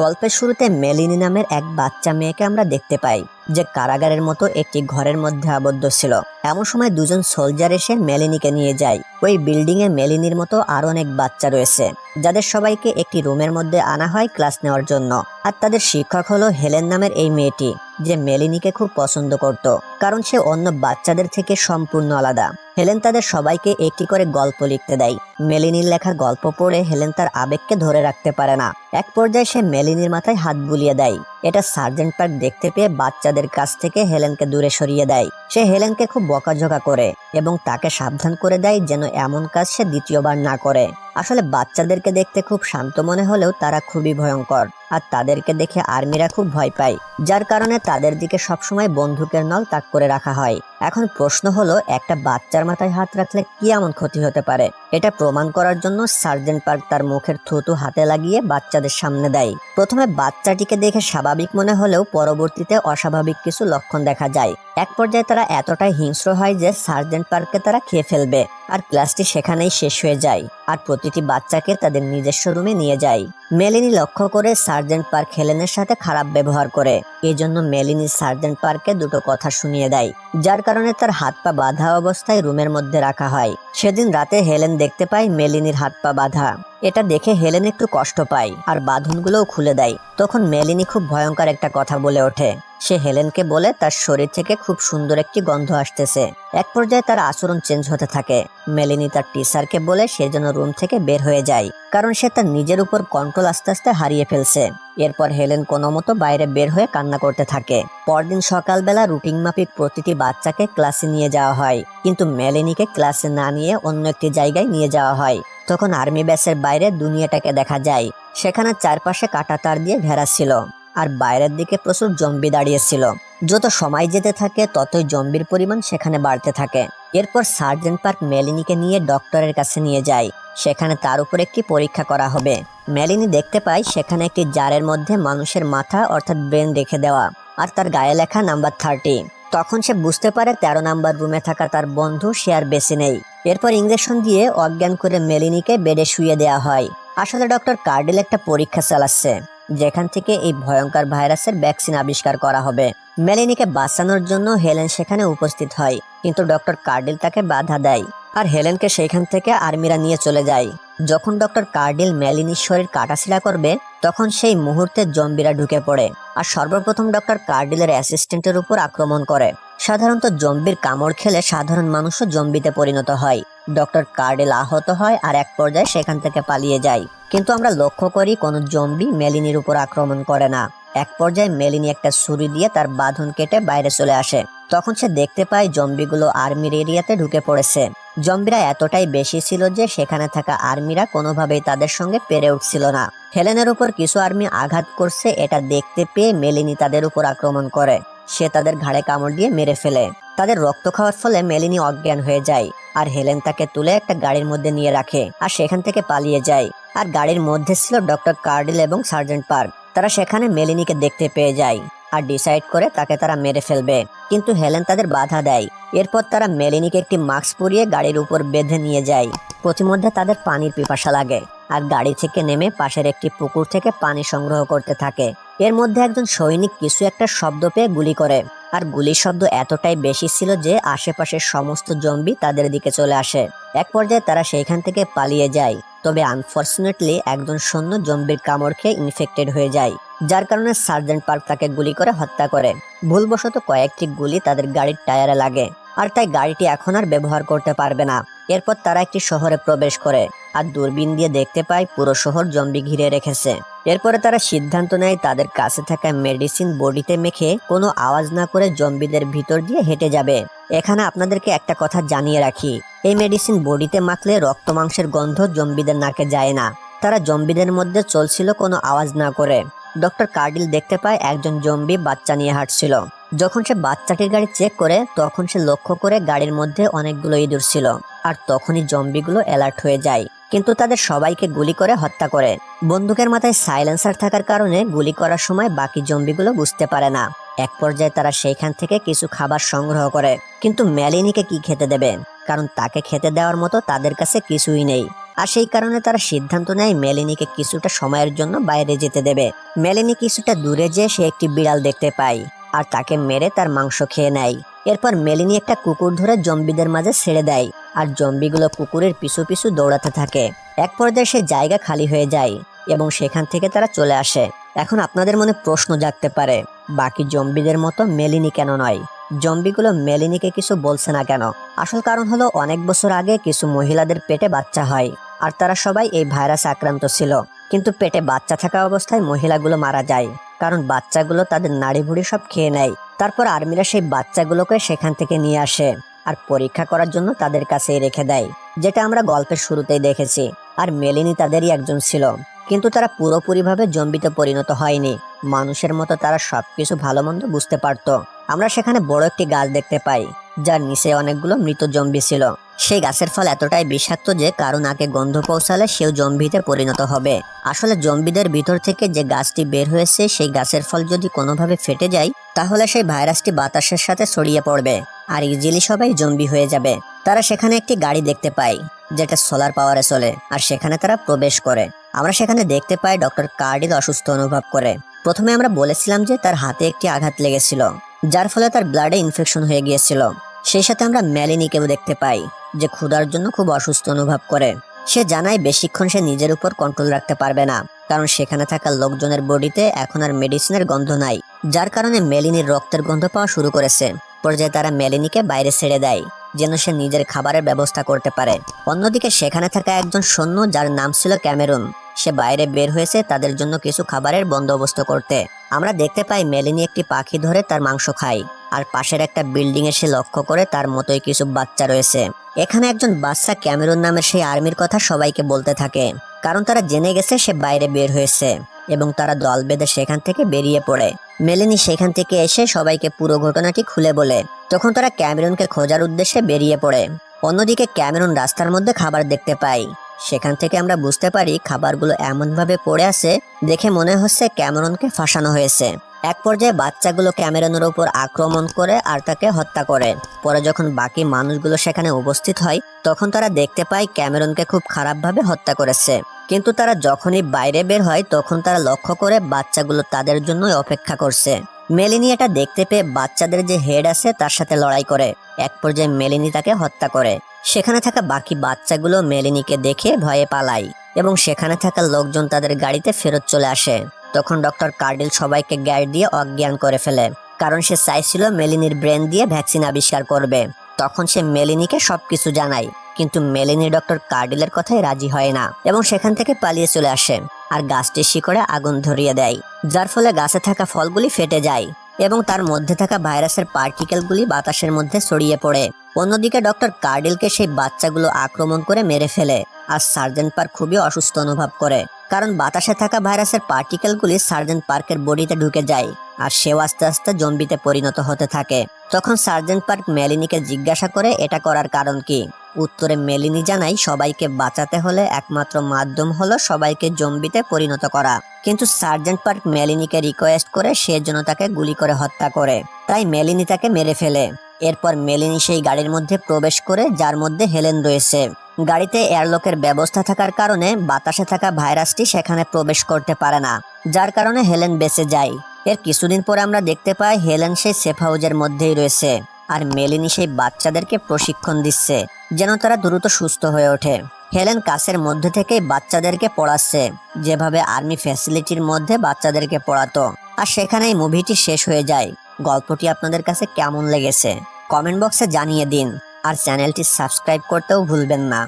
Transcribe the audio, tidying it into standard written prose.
গল্পের শুরুতে মেলিনি নামের এক বাচ্চা মেয়েকে আমরা দেখতে পাই, যে কারাগারের মতো একটি ঘরের মধ্যে আবদ্ধ ছিল। এমন সময় দুজন সোলজার এসে মেলিনিকে নিয়ে যায়। ওই বিল্ডিং এ মেলিনির মতো আরো অনেক বাচ্চা রয়েছে, যাদের সবাইকে একটি রুমের মধ্যে আনা হয় ক্লাস নেওয়ার জন্য। আর তাদের শিক্ষক হলো হেলেন নামের এই মেয়েটি, যে মেলিনিকে খুব পছন্দ করত, কারণ সে অন্য বাচ্চাদের থেকে সম্পূর্ণ আলাদা। হেলেন তাদের সবাইকে একটি করে গল্প লিখতে দেয়। মেলিনির লেখা গল্প পড়ে হেলেন তার আবেগকে ধরে রাখতে পারে না। এক পর্যায়ে সে মেলিনির মাথায় হাত বুলিয়ে দেয়। এটা সার্জেন্ট পার্ক দেখতে পেয়ে বাচ্চাদের কাছ থেকে হেলেনকে দূরে সরিয়ে দেয়। সে হেলেনকে খুব বকাঝকা করে এবং তাকে সাবধান করে দেয় যেন এমন কাজ সে দ্বিতীয়বার না করে। আসলে বাচ্চাদেরকে দেখতে খুব শান্ত মনে হলেও তারা খুবই ভয়ঙ্কর, আর তাদেরকে দেখে আর্মিরা খুব ভয় পায়, যার কারণে তাদের দিকে সবসময় বন্দুকের নল তাক করে রাখা হয়। এখন প্রশ্ন হলো, একটা বাচ্চার মাথায় হাত রাখলে কি এমন ক্ষতি হতে পারে? এটা প্রমাণ করার জন্য সার্জেন্ট পার্ক তার মুখের থুতু হাতে লাগিয়ে বাচ্চাদের সামনে দেয়। প্রথমে বাচ্চাটিকে দেখে স্বাভাবিক মনে হলেও পরবর্তীতে অস্বাভাবিক কিছু লক্ষণ দেখা যায়। এক পর্যায়ে তারা এতটাই হিংস্র হয় যে সার্জেন্ট পার্ককে তারা খেয়ে ফেলবে, আর ক্লাসটি সেখানেই শেষ হয়ে যায়। আর প্রতিটি বাচ্চাকে তাদের নিজস্ব রুমে নিয়ে যায়। মেলিনি লক্ষ্য করে সার্জেন্ট পার্ক হেলেনের সাথে খারাপ ব্যবহার করে। এই জন্য মেলিনি সার্জেন্ট পার্ককে দুটো কথা শুনিয়ে দেয়, যার কারণে তার হাত পা বাঁধা অবস্থায় রুমের মধ্যে রাখা হয়। সেদিন রাতে হেলেন দেখতে পায় মেলিনির হাত পা বাঁধা। এটা দেখে হেলেন একটু কষ্ট পায় আর বাঁধনগুলোও খুলে দেয়। তখন মেলিনি খুব ভয়ঙ্কর একটা কথা বলে ওঠে। সে হেলেনকে বলে তার শরীর থেকে খুব সুন্দর একটি গন্ধ আসতেছে। এক পর্যায়ে তার আচরণ চেঞ্জ হতে থাকে। মেলিনি তার টিচারকে বলে সে যেন রুম থেকে বের হয়ে যায়, কারণ সে তার নিজের উপর কন্ট্রোল আস্তে আস্তে হারিয়ে ফেলছে। এরপর হেলেন কোনো মতো বাইরে বের হয়ে কান্না করতে থাকে। পরদিন সকালবেলা রুটিন মাফিক প্রতিটি বাচ্চাকে ক্লাসে নিয়ে যাওয়া হয়, কিন্তু মেলিনিকে ক্লাসে না নিয়ে অন্য একটি জায়গায় নিয়ে যাওয়া হয়। তখন আর্মি বেসের বাইরে দুনিয়াটাকে দেখা যায়। সেখানে চারপাশে কাঁটা তার দিয়ে ঘেরা ছিল, আর বাইরের দিকে প্রচুর জম্বি দাঁড়িয়েছিল। যত সময় যেতে থাকে ততই জম্বির পরিমাণ সেখানে বাড়তে থাকে। এরপর সার্জেন্ট পার্ক মেলিনিকে নিয়ে ডক্টরের কাছে নিয়ে যায়। সেখানে তার উপর একটি পরীক্ষা করা হবে। মেলিনি দেখতে পায় সেখানে একটি জারের মধ্যে মানুষের মাথা অর্থাৎ ব্রেন রেখে দেওয়া, আর তার গায়ে লেখা নাম্বার 30। তখন সে বুঝতে পারে 13 নাম্বার রুমে থাকা তার বন্ধু সে আর বেঁচে নেই। এরপর ইঞ্জেকশন দিয়ে অজ্ঞান করে মেলিনিকে বেডে শুয়ে দেওয়া হয়। আসলে ডক্টর কার্ডেল একটা পরীক্ষা চালাচ্ছে, যেখান থেকে এই ভয়ঙ্কর ভাইরাসের ভ্যাকসিন আবিষ্কার করা হবে। মেলিনিকে বাঁচানোর জন্য হেলেন সেখানে উপস্থিত হয়, কিন্তু ডক্টর কার্ডেল তাকে বাধা দেয়, আর হেলেনকে সেখান থেকে আর্মিরা নিয়ে চলে যায়। যখন ডক্টর কার্ডেল মেলিনির শরীর কাটাছিড়া করবে, তখন সেই মুহূর্তে জম্বিরা ঢুকে পড়ে আর সর্বপ্রথম ডক্টর কার্ডেলের অ্যাসিস্ট্যান্টের উপর আক্রমণ করে। সাধারণত জম্বির কামড় খেলে সাধারণ মানুষও জম্বিতে পরিণত হয়। ডক্টর কার্ডেল আহত হয় আর এক পর্যায়ে সেখান থেকে পালিয়ে যায়। কিন্তু আমরা লক্ষ্য করি কোনো জম্বি মেলিনির উপর আক্রমণ করে না। এক পর্যায়ে মেলিনি একটা ছুরি দিয়ে তার বাঁধন কেটে বাইরে চলে আসে। তখন সে দেখতে পায় জম্বিগুলো আর্মির এরিয়াতে ঢুকে পড়েছে। জম্বিরা এতটাই বেশি ছিল যে সেখানে থাকা আর্মিরা কোনোভাবেই তাদের সঙ্গে পেরে উঠছিল না। হেলেনের উপর কিছু আর্মি আঘাত করছে, এটা দেখতে পেয়ে মেলিনি তাদের উপর আক্রমণ করে। সে তাদের ঘাড়ে কামড় দিয়ে মেরে ফেলে। তাদের রক্ত খাওয়ার ফলে মেলিনি অজ্ঞান হয়ে যায়, আর হেলেন তাকে তুলে একটা গাড়ির মধ্যে নিয়ে রাখে আর সেখান থেকে পালিয়ে যায়। আর গাড়ির মধ্যে ছিল ডক্টর কার্ডেল এবং সার্জেন্ট পার্ক। তারা সেখানে মেলিনিকে দেখতে পেয়ে যায় আর ডিসাইড করে তাকে তারা মেরে ফেলবে, কিন্তু হেলেন তাদের বাধা দেয়। এরপর তারা মেলিনিকে একটি মাস্ক পরিয়ে গাড়ির উপর বেঁধে নিয়ে যায়। প্রতিমধ্যে তাদের পানির পিপাসা লাগে, আর গাড়ি থেকে নেমে পাশের একটি পুকুর থেকে পানি সংগ্রহ করতে থাকে। এর মধ্যে একজন সৈনিক কিছু একটা শব্দ পেয়ে গুলি করে, আর গুলির শব্দ এতটাই বেশি ছিল যে আশেপাশের সমস্ত জম্বি তাদের দিকে চলে আসে। এক পর্যায়ে তারা সেইখান থেকে পালিয়ে যায়। তবে আনফরচুনেটলি একজন সৈন্য জম্বির কামড় খেয়ে ইনফেক্টেড হয়ে যায়, যার কারণে সার্জেন্ট পার্ক তাকে গুলি করে হত্যা করে। ভুলবশত কয়েকটি গুলি তাদের গাড়ির টায়ারে লাগে, আর তাই গাড়িটি এখন আর ব্যবহার করতে পারবে না। এরপর তারা একটি শহরে প্রবেশ করে আর দূরবীন দিয়ে দেখতে পায় পুরো শহর জম্বি ঘিরে রেখেছে। এরপরে তারা সিদ্ধান্ত নেয় তাদের কাছে থাকা মেডিসিন বডিতে মেখে কোনো আওয়াজ না করে জম্বিদের ভিতর দিয়ে হেঁটে যাবে। এখানে আপনাদেরকে একটা কথা জানিয়ে রাখি, এই মেডিসিন বডিতে মাখলে রক্ত মাংসের গন্ধ জম্বিদের নাকে যায় না। তারা জম্বিদের মধ্যে চলছিল কোনো আওয়াজ না করে। ডক্টর কার্ডিল দেখতে পায় একজন জম্বি বাচ্চা নিয়ে হাঁটছিল। যখন সে বাচ্চাটির গাড়ি চেক করে, তখন সে লক্ষ্য করে গাড়ির মধ্যে অনেকগুলো ইঁদুর ছিল, আর তখনই জম্বিগুলো অ্যালার্ট হয়ে যায়, কিন্তু তাদের সবাইকে গুলি করে হত্যা করে। বন্দুকের মাথায় সাইলেন্সার থাকার কারণে গুলি করার সময় বাকি জম্বিগুলো বুঝতে পারে না। এক পর্যায়ে তারা সেইখান থেকে কিছু খাবার সংগ্রহ করে, কিন্তু মেলিনিকে কি খেতে দেবে, কারণ তাকে খেতে দেওয়ার মতো তাদের কাছে কিছুই নেই। আর সেই কারণে তারা সিদ্ধান্ত নেয় মেলিনিকে কিছুটা সময়ের জন্য বাইরে যেতে দেবে। মেলিনি কিছুটা দূরে যেয়ে সে একটি বিড়াল দেখতে পায় আর তাকে মেরে তার মাংস খেয়ে নেয়। এরপর মেলিনি একটা কুকুর ধরে জম্বিদের মাঝে ছেড়ে দেয় আর জম্বিগুলো কুকুরের পিছু পিছু দৌড়াতে থাকে। এক পর্যায়ে সে জায়গা খালি হয়ে যায় এবং সেখান থেকে তারা চলে আসে। এখন আপনাদের মনে প্রশ্ন জাগতে পারে, বাকি জম্বিদের মতো মেলিনি কেন নয়? জম্বিগুলো মেলিনিকে কিছু বলছে না কেন? আসল কারণ হলো অনেক বছর আগে কিছু মহিলাদের পেটে বাচ্চা হয় আর তারা সবাই এই ভাইরাস আক্রান্ত ছিল। কিন্তু পেটে বাচ্চা থাকা অবস্থায় মহিলাগুলো মারা যায়, কারণ বাচ্চাগুলো তাদের নাড়ি ভুড়ি সব খেয়ে নেয়। তারপর আর্মিরা সেই বাচ্চাগুলোকে সেখান থেকে নিয়ে আসে আর পরীক্ষা করার জন্য তাদের কাছেই রেখে দেয়, যেটা আমরা গল্পের শুরুতেই দেখেছি। আর মেলিনি তাদেরই একজন ছিল, কিন্তু তারা পুরোপুরিভাবে জম্বিতে পরিণত হয়নি। মানুষের মতো তারা সবকিছু ভালো মন্দ বুঝতে পারত। আমরা সেখানে বড় একটি গাছ দেখতে পাই, যার নিচে অনেকগুলো মৃত জম্বি ছিল। সেই গাছের ফল এতটাই বিষাক্ত যে কারো নাকে গন্ধ পৌঁছালে সেও জম্বিতে পরিণত হবে। আসলে জম্বিদের ভিতর থেকে যে গাছটি বের হয়েছে সেই গাছের ফল যদি কোনোভাবে ফেটে যায়, তাহলে সেই ভাইরাসটি বাতাসের সাথে ছড়িয়ে পড়বে আর ইজিলি সবাই জম্বি হয়ে যাবে। তারা সেখানে একটি গাড়ি দেখতে পায় যেটা সোলার পাওয়ারে চলে, আর সেখানে তারা প্রবেশ করে। আমরা সেখানে দেখতে পাই ডক্টর কার্ডিল অসুস্থ অনুভব করে। প্রথমে আমরা বলেছিলাম যে তার হাতে একটি আঘাত লেগেছিল, যার ফলে তার ব্লাডে ইনফেকশন হয়ে গিয়েছিল। সেই সাথে আমরা মেলিনিকেও দেখতে পাই যে ক্ষুধার জন্য খুব অসুস্থ অনুভব করে। সে জানায় বেশিক্ষণ সে নিজের উপর কন্ট্রোল রাখতে পারবে না, কারণ সেখানে থাকা লোকজনের বডিতে এখন আর মেডিসিনের গন্ধ নাই, যার কারণে মেলিনির রক্তের গন্ধ পাওয়া শুরু করেছে। পর্যায়ে তারা মেলিনিকে বাইরে ছেড়ে দেয় যেন সে নিজের খাবারের ব্যবস্থা করতে পারে। অন্যদিকে সেখানে থাকা একজন সৈন্য, যার নাম ছিল ক্যামেরুন, সে বাইরে বের হয়েছে তাদের জন্য কিছু খাবারের বন্দোবস্ত করতে। আমরা দেখতে পাই মেলিনি একটি পাখি ধরে তার মাংস খায় আর পাশের একটা বিল্ডিং এ সে লক্ষ্য করে তার মতোই কিছু বাচ্চা রয়েছে। এখানে একজন বাচ্চা ক্যামেরুন নামের সেই আর্মির কথা সবাইকে বলতে থাকে, কারণ তারা জেনে গেছে সে বাইরে বের হয়েছে এবং তারা দল বেঁধে সেখান থেকে বেরিয়ে পড়ে। মেলিনি সেখান থেকে এসে সবাইকে পুরো ঘটনাটি খুলে বলে। তখন তারা ক্যামেরুনকে খোঁজার উদ্দেশ্যে বেরিয়ে পড়ে। অন্যদিকে ক্যামেরুন রাস্তার মধ্যে খাবার দেখতে পায়। সেখান থেকে আমরা বুঝতে পারি খাবারগুলো এমনভাবে পড়ে আছে দেখে মনে হচ্ছে ক্যামেরুনকে ফাঁসানো হয়েছে। এক পর্যায়ে বাচ্চাগুলো ক্যামেরুনের উপর আক্রমণ করে আর তাকে হত্যা করে। পরে যখন বাকি মানুষগুলো সেখানে উপস্থিত হয়, তখন তারা দেখতে পায় ক্যামেরুনকে খুব খারাপভাবে হত্যা করেছে। কিন্তু তারা যখনই বাইরে বের হয় তখন তারা লক্ষ্য করে বাচ্চাগুলো তাদের জন্যই অপেক্ষা করছে। মেলিনি এটা দেখতে পেয়ে বাচ্চাদের যে হেড আছে তার সাথে লড়াই করে। এক পর্যায়ে মেলিনি তাকে হত্যা করে। সেখানে থাকা বাকি বাচ্চাগুলো মেলিনিকে দেখে ভয়ে পালায় এবং সেখানে থাকা লোকজন তাদের গাড়িতে ফেরত চলে আসে। তখন ডক্টর কার্ডিল সবাইকে গ্যাস দিয়ে অজ্ঞান করে ফেলে, কারণ সে চাইছিল মেলিনির ব্রেন দিয়ে ভ্যাকসিন আবিষ্কার করবে। তখন সে মেলিনিকে সবকিছু জানায়, কিন্তু মেলিনি ডক্টর কার্ডিলের কথায় রাজি হয় না এবং সেখান থেকে পালিয়ে চলে আসে আর গাছটির শিকড়ে আগুন ধরিয়ে দেয়, যার ফলে গাছে থাকা ফলগুলি ফেটে যায় এবং তার মধ্যে থাকা ভাইরাসের পার্টিকেলগুলি বাতাসের মধ্যে ছড়িয়ে পড়ে। অন্যদিকে ডক্টর কার্ডিলকে সেই বাচ্চাগুলো আক্রমণ করে মেরে ফেলে আর সার্জেন্ট পার্ক খুবই অসুস্থ অনুভব করে, কারণ বাতাসে থাকা ভাইরাসের পার্টিকেলগুলি সার্জেন্ট পার্কের বডিতে ঢুকে যায় আর সেও আস্তে আস্তে জম্বিতে পরিণত হতে থাকে। তখন সার্জেন্ট পার্ক মেলিনিকে জিজ্ঞাসা করে এটা করার কারণ কি। উত্তরে মেলিনি জানায় সবাইকে বাঁচাতে হলে একমাত্র মাধ্যম হলো সবাইকে জম্বিতে পরিণত করা। কিন্তু সার্জেন্ট পার্ক মেলিনিকে রিকোয়েস্ট করে সে যেন তাকে গুলি করে হত্যা করে, তাই মেলিনি তাকে মেরে ফেলে। এরপর মেলিনি সেই গাড়ির মধ্যে প্রবেশ করে, যার মধ্যে হেলেন রয়েছে। গাড়িতে এয়ারলকের ব্যবস্থা থাকার কারণে বাতাসে থাকা ভাইরাসটি সেখানে প্রবেশ করতে পারে না, যার কারণে হেলেন বেঁচে যায়। এর কিছুদিন পরে আমরা দেখতে পাই হেলেন সেই সেফ হাউজের মধ্যেই রয়েছে আর মেলিনি সেই বাচ্চাদেরকে প্রশিক্ষণ দিচ্ছে যেন তারা দ্রুত সুস্থ হয়ে ওঠে। হেলেন কাছের মধ্যে থেকেই বাচ্চাদেরকে পড়াচ্ছে, যেভাবে আর্মি ফ্যাসিলিটির মধ্যে বাচ্চাদেরকে পড়াতো। আর সেখানেই মুভিটি শেষ হয়ে যায়। গল্পটি আপনাদের কাছে কেমন লেগেছে কমেন্ট বক্সে জানিয়ে দিন আর চ্যানেলটি সাবস্ক্রাইব করতেও ভুলবেন না।